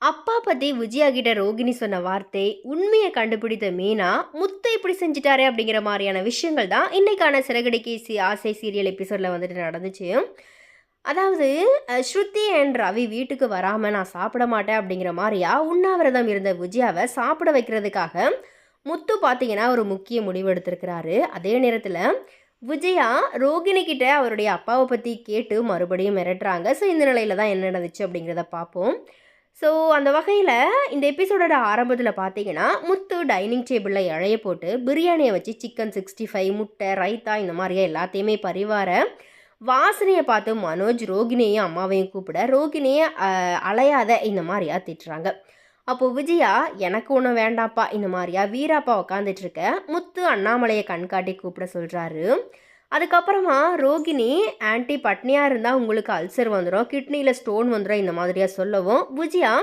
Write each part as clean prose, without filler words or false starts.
அப்பா பத்தி விஜயா கிட்ட ரோகிணி சொன்ன வார்த்தை, உண்மையை கண்டுபிடித்த மீனா, முத்து இப்படி செஞ்சுட்டாரே அப்படிங்கிற மாதிரியான விஷயங்கள் தான் இன்னைக்கான சிறகடிக்கு ஆசை சீரியல் எபிசோட்ல வந்துட்டு நடந்துச்சு. அதாவது ஸ்ருதி அண்ட் ரவி வீட்டுக்கு வராம நான் சாப்பிட மாட்டேன் அப்படிங்கிற மாதிரியா உண்ணாவிரதம் இருந்த விஜயாவை சாப்பிட வைக்கிறதுக்காக முத்து பார்த்தீங்கன்னா ஒரு முக்கிய முடிவு எடுத்திருக்கிறாரு. அதே நேரத்தில் விஜயா ரோகிணி கிட்ட அவருடைய அப்பாவை பற்றி கேட்டு மறுபடியும் மிரட்டுறாங்க. ஸோ இந்த நிலையில தான் என்ன நடந்துச்சு அப்படிங்கிறத பார்ப்போம். ஸோ அந்த வகையில் இந்த எபிசோடோட ஆரம்பத்தில் பார்த்தீங்கன்னா முத்து டைனிங் டேபிளில் இழைய போட்டு பிரியாணியை வச்சு சிக்கன் 65 முட்டை ரைத்தா இந்த மாதிரியே எல்லாத்தையுமே பரிவார வாசனையை பார்த்து மனோஜ் ரோகிணியையும் அம்மாவையும் கூப்பிட ரோகிணியை அலையாத இந்த மாதிரியா திட்டுறாங்க. அப்போது விஜயா எனக்கு ஒன்றும் வேண்டாப்பா இந்த மாதிரியா வீராப்பா உக்காந்துட்ருக்க முத்து அண்ணாமலையை கண்காட்டி கூப்பிட சொல்கிறாரு. அதுக்கப்புறமா ரோகிணி ஆன்ட்டி பட்னியாக இருந்தால் உங்களுக்கு அல்சர் வந்துடும், கிட்னியில் ஸ்டோன் வந்துடும் இந்த மாதிரியா சொல்லவும் விஜயா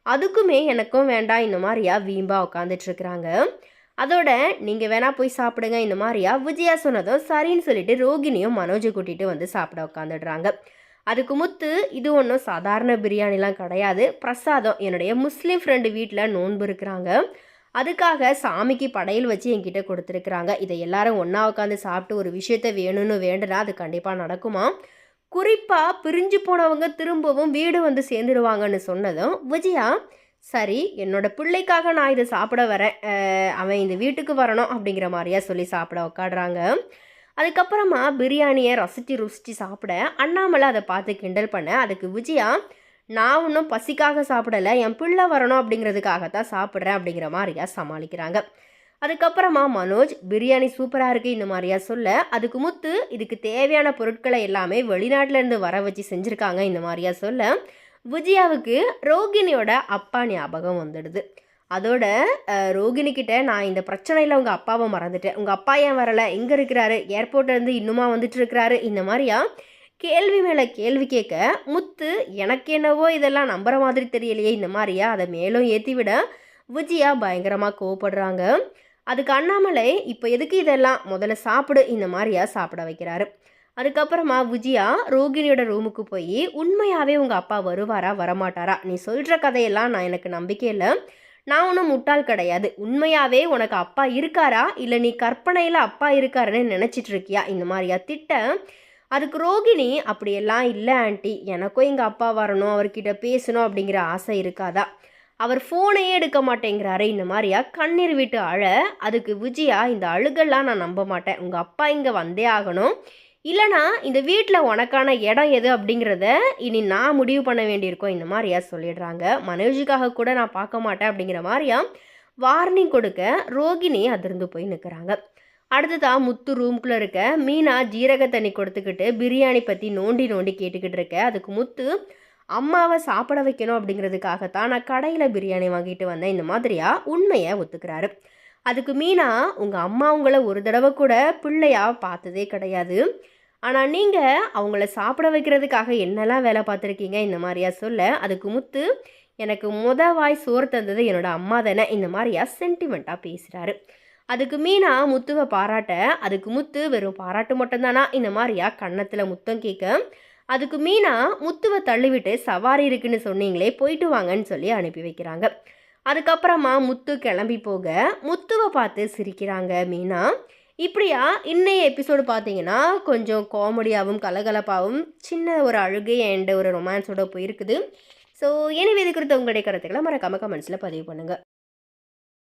அதுக்குமே எனக்கும் வேண்டாம் இந்த மாதிரியா வீம்பா உட்காந்துட்ருக்குறாங்க. அதோட நீங்கள் வேணா போய் சாப்பிடுங்க இந்த மாதிரியா விஜயா சொன்னதும் சரின்னு சொல்லிட்டு ரோகிணியும் மனோஜை கூட்டிகிட்டு வந்து சாப்பிட உட்காந்துடுறாங்க. அதுக்கு முத்து இது ஒன்றும் சாதாரண பிரியாணிலாம் கிடையாது, பிரசாதம், என்னுடைய முஸ்லீம் ஃப்ரெண்டு வீட்டில் நோன்பு இருக்கிறாங்க, அதுக்காக சாமிக்கு படையல் வச்சு என்கிட்ட கொடுத்துருக்குறாங்க, இதை எல்லாரும் ஒன்றா உட்காந்து சாப்பிட்டு ஒரு விஷயத்த வேணும்னு வேண்டுனா அது கண்டிப்பாக நடக்குமா, குறிப்பாக பிரிஞ்சு போனவங்க திரும்பவும் வீடு வந்து சேர்ந்துடுவாங்கன்னு சொன்னதும் விஜயா சரி என்னோட பிள்ளைக்காக நான் இதை சாப்பிட வரேன், அவன் இந்த வீட்டுக்கு வரணும் அப்படிங்கிற மாதிரியா சொல்லி சாப்பிட உட்காடுறாங்க. அதுக்கப்புறமா பிரியாணியை ருசித்து சாப்பிட அண்ணாமலை அதை பார்த்து கிண்டல் பண்ண அதுக்கு விஜயா நான் ஒன்றும் பசிக்காக சாப்பிடலை, என் பிள்ளை வரணும் அப்படிங்கிறதுக்காகத்தான் சாப்பிட்றேன் அப்படிங்கிற மாதிரியா சமாளிக்கிறாங்க. அதுக்கப்புறமா மனோஜ் பிரியாணி சூப்பராக இருக்குது இந்த மாதிரியா சொல்ல அதுக்கு முத்து இதுக்கு தேவையான பொருட்களை எல்லாமே வெளிநாட்டிலேருந்து வர வச்சு செஞ்சுருக்காங்க இந்த மாதிரியா சொல்ல விஜயாவுக்கு ரோகிணியோட அப்பா ஞாபகம் வந்துடுது. அதோட ரோகிணிக்கிட்ட நான் இந்த பிரச்சனையில் உங்கள் அப்பாவை மறந்துட்டேன், உங்கள் அப்பா ஏன் வரலை, எங்கே இருக்கிறாரு, ஏர்போர்ட்லேருந்து இன்னுமா வந்துட்டு இருக்கிறாரு இந்த மாதிரியா கேள்வி மேலே கேள்வி கேட்க முத்து எனக்கு என்னவோ இதெல்லாம் நம்புற மாதிரி தெரியலையே இந்த மாதிரியா அதை மேலும் ஏற்றி விட விஜயா பயங்கரமாக கோவப்படுறாங்க. அதுக்கு அண்ணாமலை இப்போ எதுக்கு இதெல்லாம், முதல்ல சாப்பிடு இந்த மாதிரியா சாப்பிட வைக்கிறாரு. அதுக்கப்புறமா விஜயா ரோகிணியோட ரூமுக்கு போய் உண்மையாகவே உங்கள் அப்பா வருவாரா வரமாட்டாரா, நீ சொல்கிற கதையெல்லாம் நான் எனக்கு நம்பிக்கை இல்லை, நான் ஒன்றும் முட்டாள் கிடையாது, உண்மையாகவே உனக்கு அப்பா இருக்காரா இல்லை நீ கற்பனையில் அப்பா இருக்காருன்னு நினச்சிட்டு இருக்கியா இந்த மாதிரியா திட்ட அதுக்கு ரோகிணி அப்படியெல்லாம் இல்லை ஆண்டி, எனக்கும் எங்கள் அப்பா வரணும், அவர்கிட்ட பேசணும் அப்படிங்கிற ஆசை இருக்காதா, அவர் ஃபோனையே எடுக்க மாட்டேங்கிறாரு இந்த மாதிரியா கண்ணீர் விட்டு அழ அதுக்கு விஜயா இந்த அழுகெல்லாம் நான் நம்ப மாட்டேன், உங்கள் அப்பா இங்கே வந்தே ஆகணும், இல்லைனா இந்த வீட்டில் உனக்கான இடம் எது அப்படிங்கிறத இனி நான் முடிவு பண்ண வேண்டியிருக்கோம் இந்த மாதிரியா சொல்லிடுறாங்க. மனோஜுக்காக கூட நான் பார்க்க மாட்டேன் அப்படிங்கிற மாதிரியா வார்னிங் கொடுக்க ரோகிணி அதிர்ந்து போய் நிற்கிறாங்க. அடுத்ததான் முத்து ரூம்குள்ளே இருக்க மீனா ஜீரக தண்ணி கொடுத்துக்கிட்டு பிரியாணி பற்றி நோண்டி நோண்டி கேட்டுக்கிட்டு இருக்க அதுக்கு முத்து அம்மாவை சாப்பிட வைக்கணும் அப்படிங்கிறதுக்காகத்தான் நான் கடையில் பிரியாணி வாங்கிட்டு வந்தேன் இந்த மாதிரியா உண்மையை ஒத்துக்கிறாரு. அதுக்கு மீனா உங்கள் அம்மா உங்களை ஒரு தடவை கூட பிள்ளையா பார்த்ததே கிடையாது, ஆனால் நீங்கள் அவங்கள சாப்பிட வைக்கிறதுக்காக என்னெல்லாம் வேலை பார்த்துருக்கீங்க இந்த மாதிரியா சொல்ல அதுக்கு முத்து எனக்கு வாய் சோறு தந்தது என்னோட அம்மா தானே இந்த மாதிரியா சென்டிமெண்ட்டாக பேசுகிறாரு. அதுக்கு மீனா முத்துவை பாராட்ட அதுக்கு முத்து வெறும் பாராட்டு மட்டும்தானா இந்த மாதிரியா கன்னத்தில் முத்தம் கேட்க அதுக்கு மீனா முத்துவை தள்ளிவிட்டு சவாரி இருக்குன்னு சொன்னீங்களே போயிட்டு வாங்கன்னு சொல்லி அனுப்பி வைக்கிறாங்க. அதுக்கப்புறமா முத்து கிளம்பி போக முத்துவை பார்த்து சிரிக்கிறாங்க மீனா. இப்படியா இன்னைய எபிசோடு பார்த்தீங்கன்னா கொஞ்சம் காமெடியாகவும் கலகலப்பாகவும் சின்ன ஒரு அழுகை அண்ட் ஒரு ரொமான்ஸோட போயிருக்குது. ஸோ எனவே இது குறித்த உங்களுடைய கருத்துக்களை மறக்காம கமெண்ட்ஸில் பதிவு பண்ணுங்கள்.